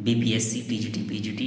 BPSC, TGT, PGT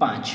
5,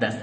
10,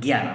11,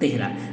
13,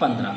15,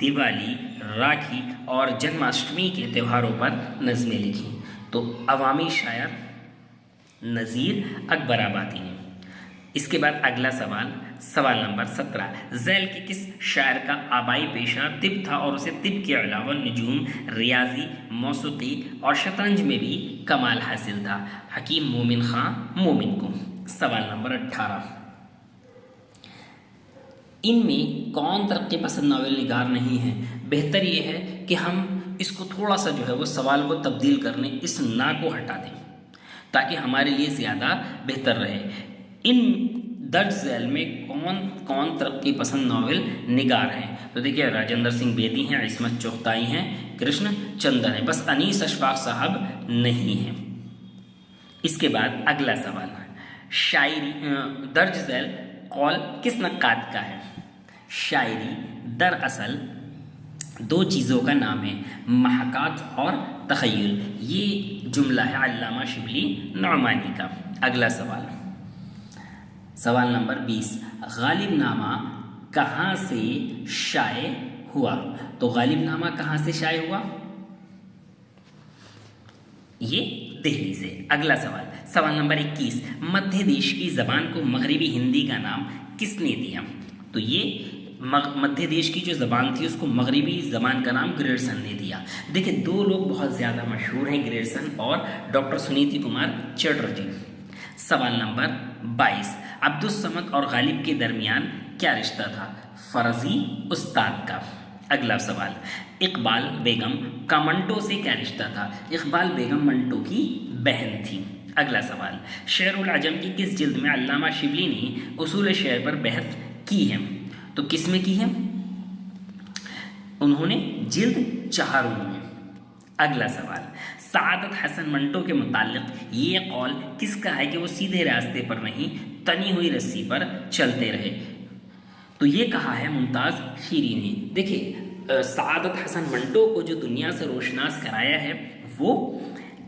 Diwali, rakhi اور جنماشٹمی کے تہواروں پر نظمیں لکھیں۔ تو عوامی شاعر نذیر اکبر آبادی نے۔ اس کے بعد اگلا سوال نمبر 17، ذیل کے کس شاعر کا آبائی پیشہ طب تھا اور اسے طب کے علاوہ نجوم، ریاضی، موسیقی اور شطرنج میں بھی کمال حاصل تھا؟ حکیم مومن خان مومن کو۔ سوال نمبر 18، ان میں کون ترقی پسند ناول نگار نہیں ہے؟ بہتر یہ ہے کہ ہم اس کو تھوڑا سا جو ہے وہ سوال کو تبدیل کرنے، اس نا کو ہٹا دیں تاکہ ہمارے لیے زیادہ بہتر رہے۔ ان درج ذیل میں کون ترقی پسند ناول نگار ہیں؟ تو دیکھیے راجندر سنگھ بیدی ہیں، عصمت چغتائی ہیں، کرشن چندر ہیں، بس انیس اشفاق صاحب نہیں ہیں۔ اس کے بعد اگلا سوال، شاعری درج ذیل قول کس نقاد کا ہے؟ شاعری دراصل دو چیزوں کا نام ہے، محاکات اور تخیل۔ یہ جملہ ہے علامہ شبلی نعمانی کا۔ اگلا سوال نمبر 20، غالب نامہ کہاں سے شائع ہوا؟ تو غالب نامہ کہاں سے شائع ہوا؟ یہ دہلی سے۔ اگلا سوال نمبر 21، مدھیہ دیش کی زبان کو مغربی ہندی کا نام کس نے دیا؟ تو یہ مدھیہ دیش کی جو زبان تھی اس کو مغربی زبان کا نام گریرسن نے دیا۔ دیکھیں دو لوگ بہت زیادہ مشہور ہیں، گریرسن اور ڈاکٹر سنیتی کمار چٹرجی۔ سوال نمبر 22، عبدالصمد اور غالب کے درمیان کیا رشتہ تھا؟ فرضی استاد کا۔ اگلا سوال، اقبال بیگم کا منٹو سے کیا رشتہ تھا؟ اقبال بیگم منٹو کی بہن تھی۔ اگلا سوال، شعر العجم کی کس جلد میں علامہ شبلی نے اصول شعر پر بحث کی ہے؟ تو کس میں کی ہے؟ انہوں نے جلد 4 میں۔ اگلا سوال، سعادت حسن منٹو کے متعلق یہ قول کس کا ہے کہ وہ سیدھے راستے پر نہیں تنی ہوئی رسی پر چلتے رہے؟ تو یہ کہا ہے ممتاز شیری نے۔ دیکھیے سعادت حسن منٹو کو جو دنیا سے روشناس کرایا ہے وہ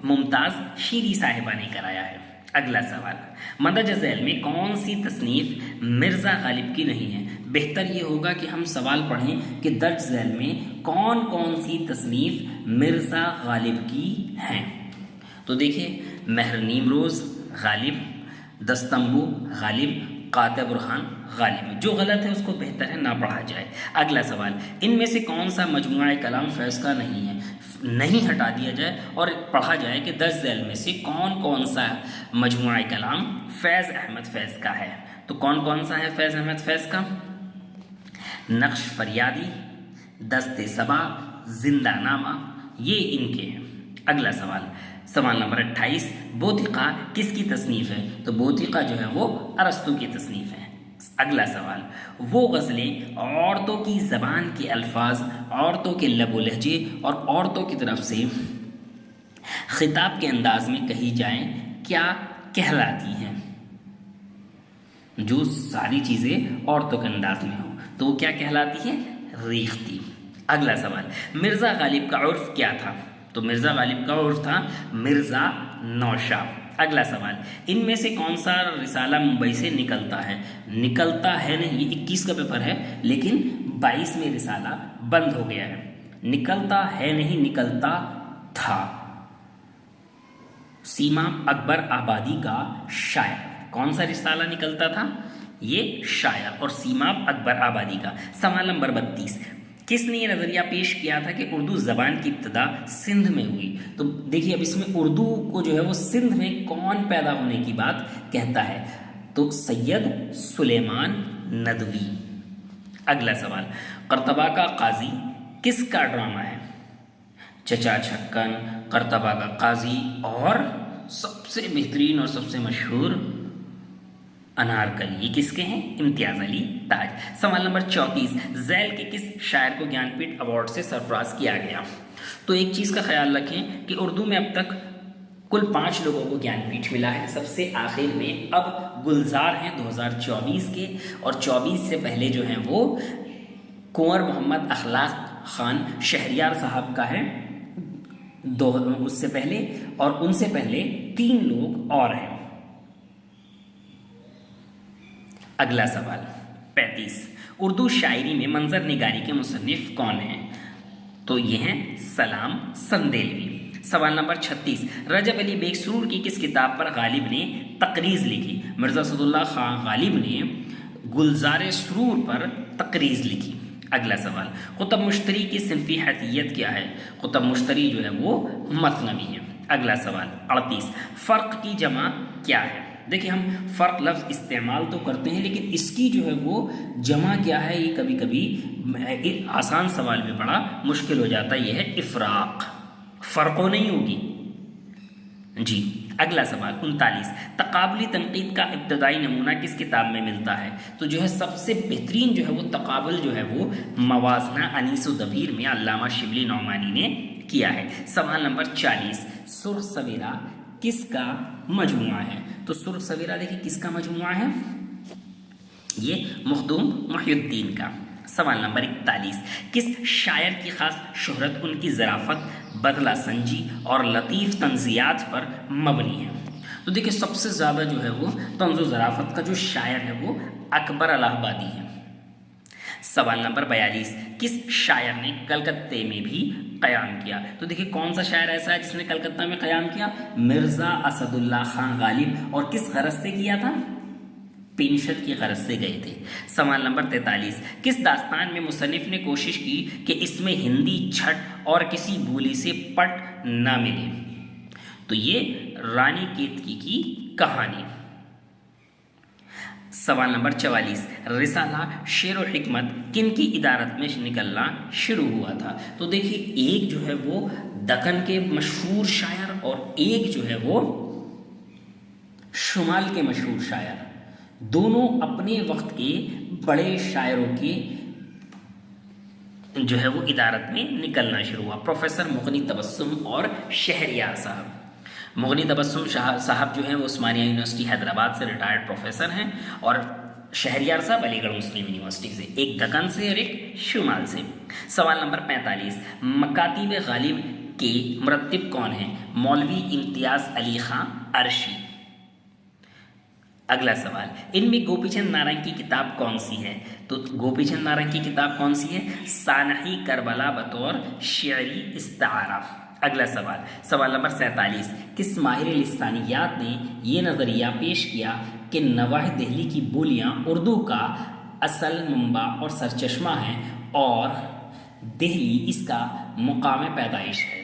ممتاز شیری صاحبہ نے کرایا ہے۔ اگلا سوال، مدرج ذیل میں کون سی تصنیف مرزا غالب کی نہیں ہے؟ بہتر یہ ہوگا کہ ہم سوال پڑھیں کہ درج ذیل میں کون سی تصنیف مرزا غالب کی ہیں۔ تو دیکھیں مہر نیمروز غالب، دستمبو غالب، قاطع برہان غالب۔ جو غلط ہے اس کو بہتر ہے نہ پڑھا جائے۔ اگلا سوال، ان میں سے کون سا مجموعہ کلام فیض کا نہیں ہے؟ نہیں ہٹا دیا جائے اور پڑھا جائے کہ درج ذیل میں سے کون سا مجموعہ کلام فیض احمد فیض کا ہے؟ تو کون سا ہے فیض احمد فیض کا؟ نقش فریادی، دست صبا، زندہ نامہ، یہ ان کے ہیں۔ اگلا سوال نمبر 28، بوتیقہ کس کی تصنیف ہے؟ تو بوتیقہ جو ہے وہ ارسطو کی تصنیف ہے۔ اگلا سوال، وہ غزلیں عورتوں کی زبان کے الفاظ، عورتوں کے لب و لہجے اور عورتوں کی طرف سے خطاب کے انداز میں کہی جائیں کیا کہلاتی ہیں؟ جو ساری چیزیں عورتوں کے انداز میں ہوں تو وہ کیا کہلاتی ہے؟ ریختی۔ اگلا سوال، مرزا غالب کا عرف کیا تھا؟ تو مرزا غالب کا عرف تھا مرزا نوشا۔ اگلا سوال، ان میں سے کون سا رسالہ ممبئی سے نکلتا ہے؟ نکلتا ہے نہیں، یہ 21 کا پیپر ہے لیکن 22 میں رسالہ بند ہو گیا ہے۔ نکلتا ہے نہیں، نکلتا تھا۔ سیما اکبر آبادی کا شاعر، کون سا رسالہ نکلتا تھا؟ یہ شاعر اور سیما اکبر آبادی کا۔ سوال نمبر 32، کس نے یہ نظریہ پیش کیا تھا کہ اردو زبان کی ابتدا سندھ میں ہوئی؟ تو دیکھیے اب اس میں اردو کو جو ہے وہ سندھ میں کون پیدا ہونے کی بات کہتا ہے؟ تو سید سلیمان ندوی۔ اگلا سوال، قرطبہ کا قاضی کس کا ڈرامہ ہے؟ چچا چھکن، قرطبہ کا قاضی اور سب سے بہترین اور سب سے مشہور انارکلی۔ یہ کس کے ہیں؟ امتیاز علی تاج۔ سوال نمبر 34، ذیل کے کس شاعر کو گیان پیٹھ ایوارڈ سے سرفراز کیا گیا؟ تو ایک چیز کا خیال رکھیں کہ اردو میں اب تک کل 5 لوگوں کو گیان پیٹھ ملا ہے۔ سب سے آخر میں اب گلزار ہیں 2024 کے، اور 24 سے پہلے جو ہیں وہ کنور محمد اخلاق خان شہریار صاحب کا ہے اس سے پہلے، اور ان سے پہلے 3 لوگ اور ہیں۔ اگلا سوال، 35 اردو شاعری میں منظر نگاری کے مصنف کون ہیں؟ تو یہ ہیں سلام سندیلوی۔ سوال نمبر 36 رجب علی بیگ سرور کی کس کتاب پر غالب نے تقریض لکھی؟ مرزا اسد اللہ خان غالب نے گلزار سرور پر تقریض لکھی۔ اگلا سوال قطب مشتری کی صنفی حیثیت کیا ہے؟ قطب مشتری جو ہے وہ مثنوی ہے۔ اگلا سوال 38 فرق کی جمع کیا ہے؟ دیکھیں ہم فرق لفظ استعمال تو کرتے ہیں لیکن اس کی جو ہے وہ جمع کیا ہے، یہ کبھی کبھی آسان سوال بھی بڑا مشکل ہو جاتا ہے، یہ ہے افراق، فرقوں نہیں ہوگی جی۔ اگلا سوال 39 تقابلی تنقید کا ابتدائی نمونہ کس کتاب میں ملتا ہے؟ تو جو ہے سب سے بہترین جو ہے وہ تقابل جو ہے وہ موازنہ انیس و دبیر میں علامہ شبلی نعمانی نے کیا ہے۔ سوال نمبر 40 سرخ سویرا کس کا مجموعہ ہے؟ تو سرخ سویرا دیکھیں کس کا مجموعہ ہے؟ یہ مخدوم محی الدین کا۔ سوال نمبر 41 کس شاعر کی خاص شہرت ان کی ظرافت، بدلہ سنجی اور لطیف طنزیات پر مبنی ہے؟ تو دیکھیں سب سے زیادہ جو ہے وہ طنز و ظرافت کا جو شاعر ہے وہ اکبر الہ آبادی ہے۔ سوال نمبر 42 کس شاعر نے کلکتے میں بھی قیام کیا؟ تو دیکھیں کون سا شاعر ایسا ہے جس نے کلکتہ میں قیام کیا؟ مرزا اسد اللہ خان غالب، اور کس غرض سے کیا تھا؟ پینشن کی غرض سے گئے تھے۔ سوال نمبر 43 کس داستان میں مصنف نے کوشش کی کہ اس میں ہندی چھٹ اور کسی بولی سے پٹ نہ ملے؟ تو یہ رانی کیتکی کی کہانی۔ سوال نمبر 44 رسالہ شعر و حکمت کن کی ادارت میں نکلنا شروع ہوا تھا؟ تو دیکھیے ایک جو ہے وہ دکن کے مشہور شاعر اور ایک جو ہے وہ شمال کے مشہور شاعر، دونوں اپنے وقت کے بڑے شاعروں کے جو ہے وہ ادارت میں نکلنا شروع ہوا، پروفیسر مغنی تبسم اور شہریار صاحب۔ مغنی تبسم صاحب جو ہیں وہ عثمانیہ یونیورسٹی حیدرآباد سے ریٹائرڈ پروفیسر ہیں، اور شہریار صاحب علی گڑھ مسلم یونیورسٹی سے، ایک دکن سے اور ایک شمال سے۔ سوال نمبر 45 مکاتیب غالب کے مرتب کون ہیں؟ مولوی امتیاز علی خان عرشی۔ اگلا سوال ان میں گوپی چند نارنگ کی کتاب کون سی ہے؟ تو گوپی چند نارنگ کی کتاب کون سی ہے؟ سانحی کربلا بطور شعری استعارہ۔ اگلا سوال نمبر 47 کس ماہر لسانیات نے یہ نظریہ پیش کیا کہ نواح دہلی کی بولیاں اردو کا اصل منبع اور سرچشمہ ہیں اور دہلی اس کا مقام پیدائش ہے؟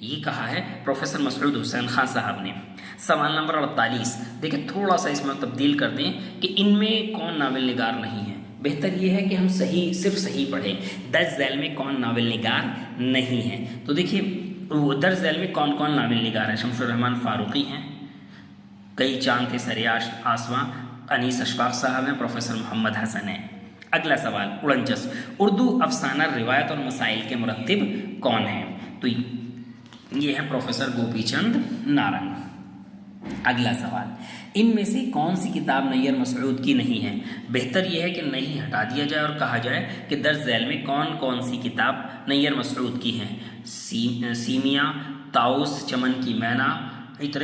یہ کہا ہے پروفیسر مسعود حسین خان صاحب نے۔ سوال نمبر 48 دیکھیں تھوڑا سا اس میں تبدیل کر دیں کہ ان میں کون ناول نگار نہیں ہے؟ بہتر یہ ہے کہ ہم صرف صحیح پڑھیں۔ درج ذیل میں کون ناول نگار نہیں ہے؟ تو دیکھیے درج ذیل میں کون کون ناول نگار ہیں؟ شمس الرحمن فاروقی ہیں، کئی چاند تھے سر آسماں، انیس اشفاق صاحب ہیں، پروفیسر محمد حسن ہیں۔ اگلا سوال 49 اردو افسانہ روایت اور مسائل کے مرتب کون ہیں؟ تو یہ ہے پروفیسر گوپی چند نارنگ۔ اگلا سوال ان میں سے کون سی کتاب نیر مسعود کی نہیں ہے؟ بہتر یہ ہے کہ نہیں ہٹا دیا جائے اور کہا جائے کہ درج ذیل میں کون کون سی کتاب نیر مسعود کی ہیں؟ سیمیا، طاؤس، چمن کی مینا، عطر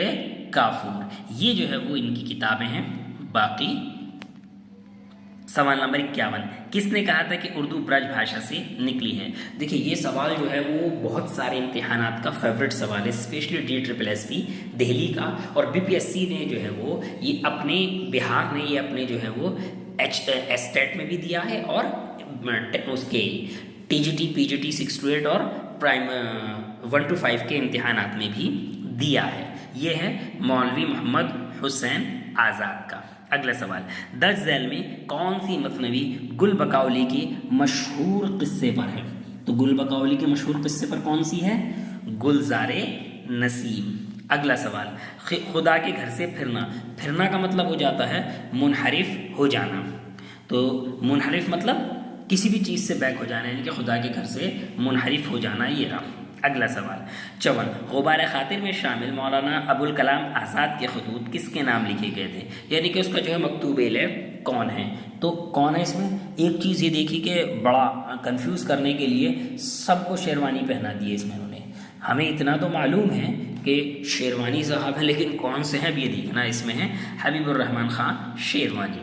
کافور، یہ جو ہے وہ ان کی کتابیں ہیں۔ باقی سوال نمبر 51 کس نے کہا تھا کہ اردو برج بھاشا سے نکلی ہے؟ دیکھیں یہ سوال جو ہے وہ بہت سارے امتحانات کا فیوریٹ سوال ہے، اسپیشلی DSSS دہلی کا، اور BPSC نے جو ہے وہ یہ اپنے بہار نے یہ اپنے جو ہے وہ اسٹیٹ میں بھی دیا ہے اور اس کے TGT PGT 6 to 8 اور پرائم 1 to 5 کے امتحانات میں بھی دیا ہے۔ یہ ہے مولوی محمد حسین آزاد کا۔ اگلا سوال درج ذیل میں کون سی مثنوی گل بقاؤلی کے مشہور قصے پر ہے؟ تو گل بقاؤلی کے مشہور قصے پر کون سی ہے؟ گلزار نسیم۔ اگلا سوال خدا کے گھر سے پھرنا کا مطلب ہو جاتا ہے منحرف ہو جانا، تو منحرف مطلب کسی بھی چیز سے بیک ہو جانا، یعنی کہ خدا کے گھر سے منحرف ہو جانا، یہ رہا۔ اگلا سوال 54 غبار خاطر میں شامل مولانا ابوالکلام آزاد کے خطوط کس کے نام لکھے گئے تھے؟ یعنی کہ اس کا جو ہے مکتوب علیہ کون ہے؟ تو کون ہے اس میں؟ ایک چیز یہ دیکھی کہ بڑا کنفیوز کرنے کے لیے سب کو شیروانی پہنا دی ہے اس میں انہوں نے۔ ہمیں اتنا تو معلوم ہے کہ شیروانی صاحب ہیں، لیکن کون سے ہیں اب یہ دیکھنا۔ اس میں ہے حبیب الرحمن خان شیروانی۔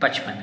55,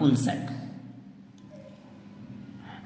59,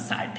60,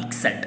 61,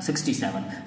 67,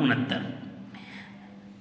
69,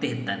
73,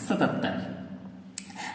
77,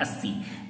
80,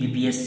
BPSC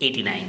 89,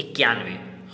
91,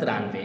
93,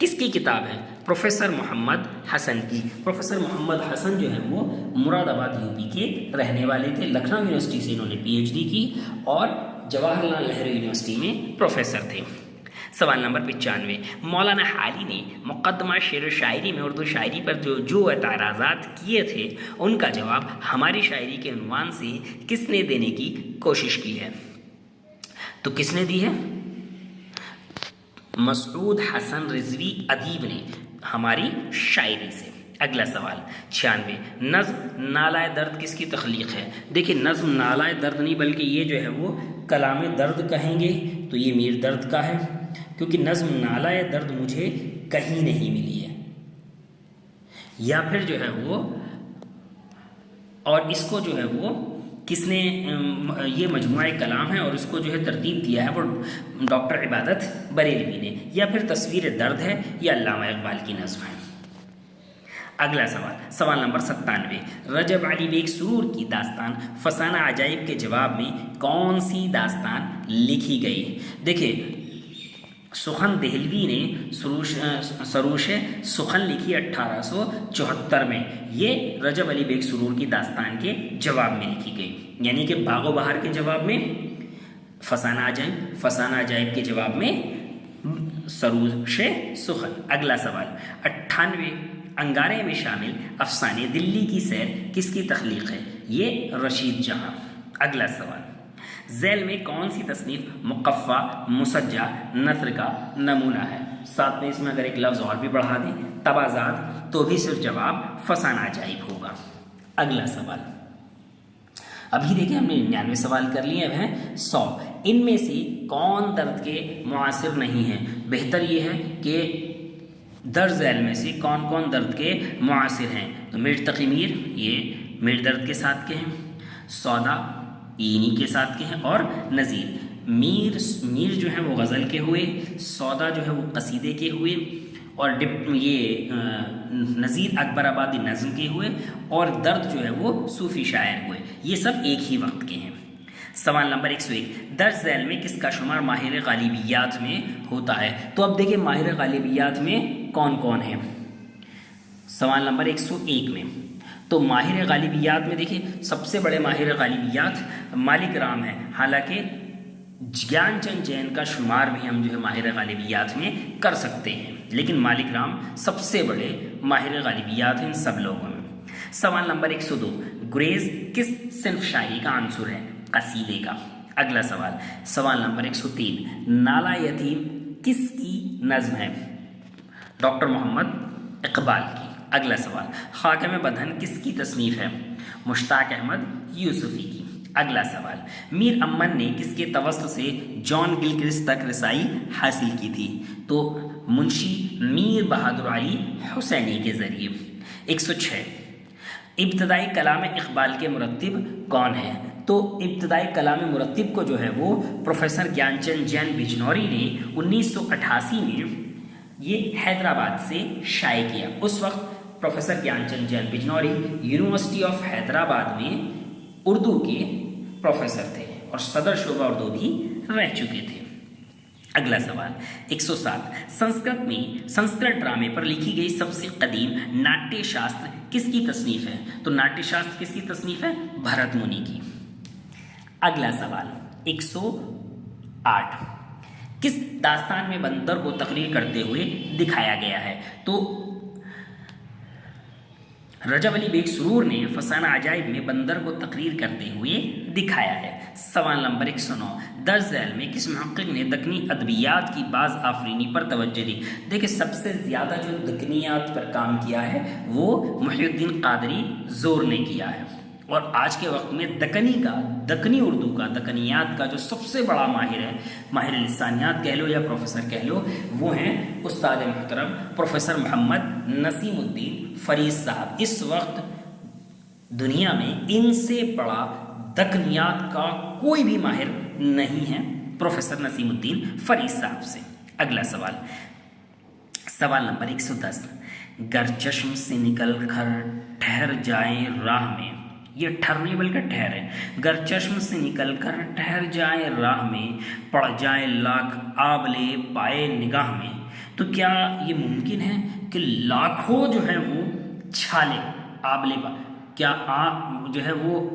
کس کی کتاب ہے؟ پروفیسر محمد حسن کی۔ پروفیسر محمد حسن جو ہے وہ مراد آباد یو پی کے رہنے والے تھے، لکھنؤ یونیورسٹی سے انہوں نے پی ایچ ڈی کی اور جواہر لال نہرو یونیورسٹی میں پروفیسر تھے۔ سوال نمبر 95، مولانا حالی نے مقدمہ شعر و شاعری میں اردو شاعری پر جو اعتراضات کیے تھے ان کا جواب ہماری شاعری کے عنوان سے کس نے دینے کی کوشش کی ہے؟ تو کس نے دی ہے؟ مسعود حسن رضوی ادیب نے ہماری شاعری سے۔ اگلا سوال 96، نظم نالہ درد کس کی تخلیق ہے؟ دیکھیں نظم نالہ درد نہیں بلکہ یہ جو ہے وہ کلام درد کہیں گے، تو یہ میر درد کا ہے، کیونکہ نظم نالہ درد مجھے کہیں نہیں ملی ہے، یا پھر جو ہے وہ، اور اس کو جو ہے وہ کس نے، یہ مجموعہ کلام ہے اور اس کو جو ہے ترتیب دیا ہے وہ ڈاکٹر عبادت بریلوی نے، یا پھر تصویر درد ہے یا علامہ اقبال کی نظم ہے۔ اگلا سوال نمبر 97، رجب علی بیگ سرور کی داستان فسانہ عجائب کے جواب میں کون سی داستان لکھی گئی؟ دیکھیں سخن دہلوی نے سروش سخن لکھی 1874 میں، یہ رجب علی بیگ سرور کی داستان کے جواب میں لکھی گئی، یعنی کہ باغ و بہار کے جواب میں فسانہ عجائب کے جواب میں سروش سخن۔ اگلا سوال 98، انگارے میں شامل افسانے دلی کی سیر کس کی تخلیق ہے؟ یہ رشید جہاں۔ اگلا سوال، ذیل میں کون سی تصنیف مقفع مسجع نثر کا نمونہ ہے؟ ساتھ میں اس میں اگر ایک لفظ اور بھی بڑھا دیں تبازات، تو بھی صرف جواب فسانہ عجائب ہوگا۔ اگلا سوال، ابھی دیکھیں ہم نے 99 سوال کر لیے، اب ہیں 100۔ ان میں سے کون درد کے معاصر نہیں ہیں؟ بہتر یہ ہے کہ در ذیل میں سے کون کون درد کے معاصر ہیں؟ تو میر تقی میر، یہ میر درد کے ساتھ کے ہیں، سودا اینی کے ساتھ کے ہیں، اور نذیر۔ میر جو ہیں وہ غزل کے ہوئے، سودا جو ہے وہ قصیدے کے ہوئے، اور یہ نذیر اکبر آبادی نظم کے ہوئے، اور درد جو ہے وہ صوفی شاعر ہوئے، یہ سب ایک ہی وقت کے ہیں۔ سوال نمبر 101، درج ذیل میں کس کا شمار ماہر غالبیات میں ہوتا ہے؟ تو اب دیکھیں ماہر غالبیات میں کون کون ہیں۔ سوال نمبر 101 میں تو ماہر غالبیات میں دیکھیں سب سے بڑے ماہر غالبیات مالک رام ہیں، حالانکہ گیان چند جین کا شمار بھی ہم جو ہے ماہر غالبیات میں کر سکتے ہیں، لیکن مالک رام سب سے بڑے ماہر غالبیات ہیں ان سب لوگوں میں۔ سوال نمبر 102، گریز کس صنف شاعری کا عنصر ہے؟ قصیدے کا۔ اگلا سوال نمبر 103، نالہ یتیم کس کی نظم ہے؟ ڈاکٹر محمد اقبال کی۔ اگلا سوال، خاتم بدہن کس کی تصنیف ہے؟ مشتاق احمد یوسفی کی۔ اگلا سوال، میر امن نے کس کے توسط سے جان گلکرسٹ تک رسائی حاصل کی تھی؟ تو منشی میر بہادر علی حسینی کے ذریعے۔ 106، ابتدائی کلام اقبال کے مرتب کون ہے؟ تو ابتدائی کلام مرتب کو جو ہے وہ پروفیسر گیان چند جین بجنوری نے 1988 میں یہ حیدرآباد سے شائع کیا۔ اس وقت پروفیسر گیان چند جین بجنوری یونیورسٹی آف حیدرآباد میں اردو کے پروفیسر تھے اور صدر شعبہ اردو بھی رہ چکے تھے۔ اگلا سوال 107، سنسکرت ڈرامے پر لکھی گئی سب سے قدیم ناٹیہ شاستر کس کی تصنیف ہے؟ تو ناٹیہ شاستر کس کی تصنیف ہے؟ بھرت منی کی۔ اگلا سوال 108، کس داستان میں بندر کو تقریر کرتے ہوئے دکھایا گیا ہے؟ تو رجب علی بیگ سرور نے فسانہ عجائب میں بندر کو تقریر کرتے ہوئے دکھایا ہے۔ سوال نمبر 109، درج ذیل میں کس محقق نے دکنی ادبیات کی باز آفرینی پر توجہ دی؟ دیکھیں سب سے زیادہ جو دکنیات پر کام کیا ہے وہ محی الدین قادری زور نے کیا ہے، اور آج کے وقت میں دکنی اردو کا دکنیات کا جو سب سے بڑا ماہر ہے، ماہر لسانیات کہہ لو یا پروفیسر کہہ لو، وہ ہیں استاد محترم پروفیسر محمد نسیم الدین فریض صاحب۔ اس وقت دنیا میں ان سے بڑا دکنیات کا کوئی بھی ماہر نہیں ہے پروفیسر نسیم الدین فریض صاحب سے۔ اگلا سوال نمبر 110، گر چشم سے نکل کر ٹھہر جائیں راہ میں، یہ ٹھہرنے بل کا ٹھہر ہے، گر چشم سے نکل کر ٹھہر جائیں راہ میں، پڑ جائیں لاکھ آبلے پائے نگاہ میں، تو کیا یہ ممکن ہے کہ لاکھوں جو ہے وہ چھالے آبلے پر کیا جو ہے وہ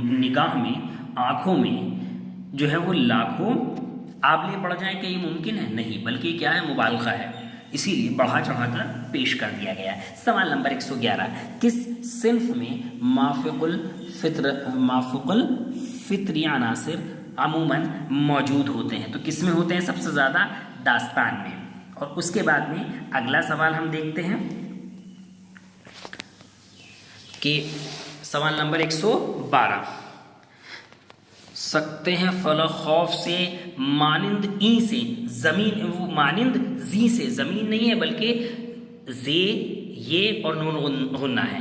نگاہ میں آنکھوں میں جو ہے وہ لاکھوں آبلے پڑ جائیں؟ کہ یہ ممکن ہے؟ نہیں، بلکہ کیا ہے، مبالغہ ہے، اسی لیے بڑھا چڑھا کر پیش کر دیا گیا ہے۔ سوال نمبر 111، کس صنف میں مافوق الفطری عناصر عموماً موجود ہوتے ہیں؟ تو کس میں ہوتے ہیں سب سے زیادہ؟ داستان میں۔ اور اس کے بعد میں اگلا سوال ہم دیکھتے ہیں کہ سوال نمبر 112، سکتے ہیں فلک خوف سے مانند ای سے زمین، وہ مانند زی سے زمین نہیں ہے بلکہ زے یہ اور نون غنہ ہے۔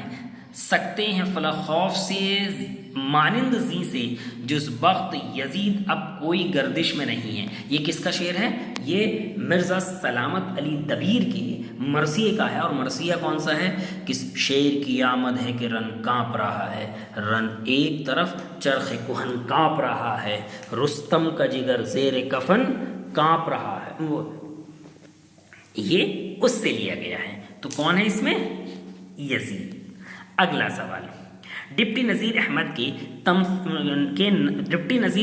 سکتے ہیں فلک خوف سے مانند زی سے جز بخت یزید اب کوئی گردش میں نہیں ہے۔ یہ کس کا شعر ہے؟ یہ مرزا سلامت علی دبیر کے مرثیے کا ہے۔ اور مرثیہ کون سا ہے؟ کس شعر کی آمد ہے کہ رن کانپ رہا ہے، رن ایک طرف چرخ کہن کانپ رہا ہے، رستم کا جگر زیر کفن کانپ رہا ہے۔ وہ یہ اس سے لیا گیا ہے۔ تو کون ہے اس میں؟ یزید۔ اگلا سوال، ڈپٹی نذیر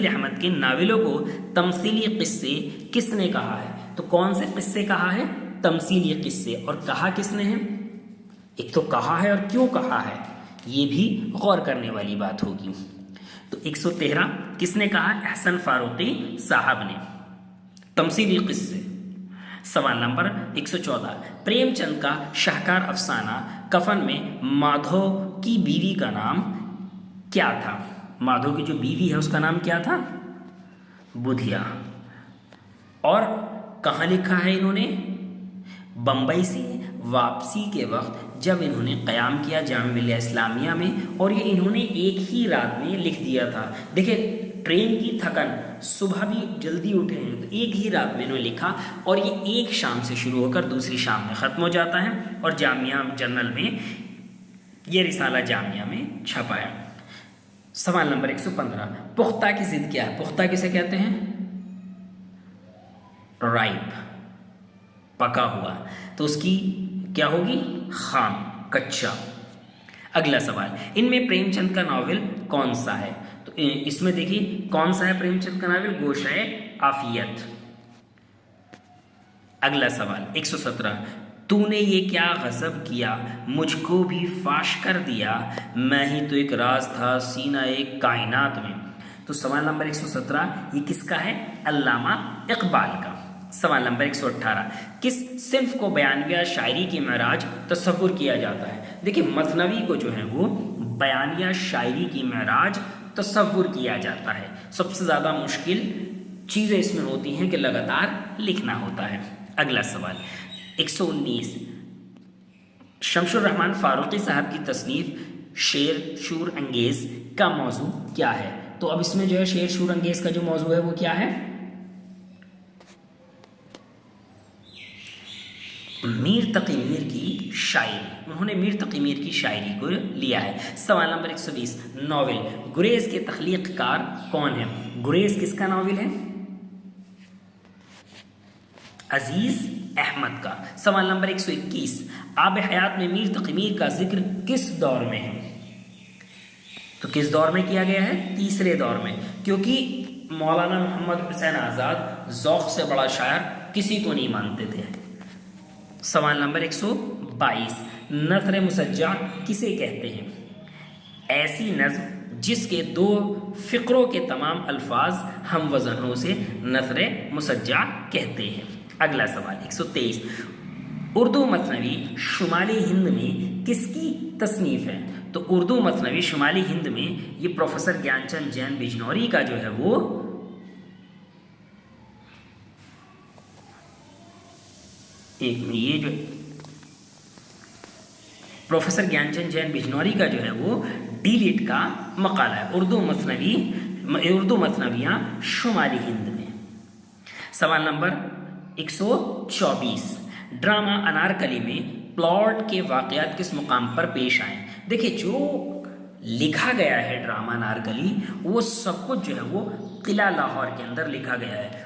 احمد کے ناولوں کو تمثیلی قصے کس نے کہا ہے؟ تو کون سے قصے کہا ہے؟ تمثیلی قصے۔ اور کہا کس نے ہے؟ ایک تو کہا ہے اور کیوں کہا ہے، یہ بھی غور کرنے والی بات ہوگی۔ تو 113 کس نے کہا؟ احسن فاروقی صاحب نے، تمثیلی قصے۔ سوال نمبر 114، پریم چند کا شاہکار افسانہ کفن میں مادھو کی بیوی کا نام کیا تھا؟ مادھو کی جو بیوی ہے اس کا نام کیا تھا؟ بدھیا۔ اور کہاں لکھا ہے انہوں نے؟ بمبئی سے واپسی کے وقت جب انہوں نے قیام کیا جامعہ ملیہ اسلامیہ میں، اور یہ انہوں نے ایک ہی رات میں لکھ دیا تھا۔ دیکھیں ٹرین کی تھکن، صبح بھی جلدی اٹھے ہیں تو ایک ہی رات میں انہوں نے لکھا، اور یہ ایک شام سے شروع ہو کر دوسری شام میں ختم ہو جاتا ہے، اور جامعہ جرنل میں یہ رسالہ جامعہ میں چھپا ہے۔ سوال نمبر 115، پختہ کی ضد کیا ہے؟ پختہ کسے کہتے ہیں؟ رائپ، پکا ہوا، تو اس کی کیا ہوگی؟ خام، کچا۔ اگلا سوال، ان میں پریم چند کا ناول کون سا ہے؟ تو اس میں دیکھیے کون سا ہے پریم چند کا ناول؟ گوشۂ عافیت۔ اگلا سوال 117، تو نے یہ کیا غضب کیا مجھ کو بھی فاش کر دیا، میں ہی تو ایک راز تھا سینہ ایک کائنات میں۔ تو سوال نمبر 117 یہ کس کا ہے؟ علامہ اقبال کا۔ سوال نمبر 118، کس صنف کو بیانیہ شاعری کی معراج تصور کیا جاتا ہے؟ دیکھیں مثنوی کو جو ہے وہ بیانیہ شاعری کی معراج تصور کیا جاتا ہے۔ سب سے زیادہ مشکل چیزیں اس میں ہوتی ہیں کہ لگاتار لکھنا ہوتا ہے۔ اگلا سوال 119، شمس الرحمن فاروقی صاحب کی تصنیف شعر شور انگیز کا موضوع کیا ہے؟ تو اب اس میں جو ہے شعر شور انگیز کا جو موضوع ہے وہ کیا ہے؟ میر تقی میر کی شاعری، انہوں نے میر تقی میر کی شاعری کو لیا ہے۔ سوال نمبر 120، ناول گریز کے تخلیق کار کون ہے؟ گریز کس کا ناول ہے؟ عزیز احمد کا۔ سوال نمبر 121، آب حیات میں میر تقی میر کا ذکر کس دور میں ہے؟ تو کس دور میں کیا گیا ہے؟ تیسرے دور میں، کیونکہ مولانا محمد حسین آزاد ذوق سے بڑا شاعر کسی کو نہیں مانتے تھے۔ سوال نمبر 122، نثر مسجع کسے کہتے ہیں؟ ایسی نظم جس کے دو فقروں کے تمام الفاظ ہم وزن ہو سے نثر مسجع کہتے ہیں۔ اگلا سوال 123، اردو مثنوی شمالی ہند میں کس کی تصنیف ہے؟ تو اردو مثنوی شمالی ہند میں یہ پروفیسر گیان چند جین بجنوری کا جو ہے وہ یہ جو پروفیسر گیان چند جین بجنوری کا جو ہے وہ ڈی لٹ کا مقالہ ہے، اردو مثنویاں شمالی ہند میں۔ سوال نمبر 124، ڈرامہ انارکلی میں پلاٹ کے واقعات کس مقام پر پیش آئیں؟ دیکھیں جو لکھا گیا ہے ڈرامہ انارکلی وہ سب کچھ جو ہے وہ قلعہ لاہور کے اندر لکھا گیا ہے۔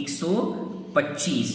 125।